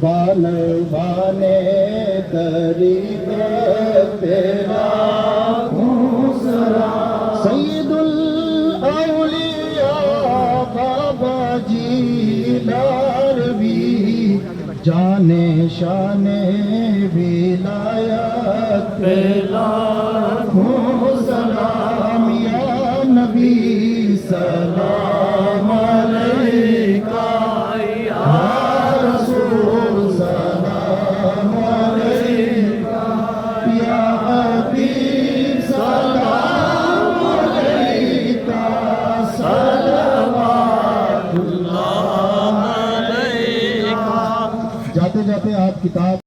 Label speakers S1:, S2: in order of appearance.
S1: بالوانے طریقت تیرا ہوں سلام سید الاولیاء بابا جی لاروی جانے شان ولایت تیرا ہوں سلام یا نبی سلام علیکہ یا رسول سلام علیکہ یا حبیب سلام علیکہ صلوات اللہ علیکہ۔ جاتے جاتے آپ کتاب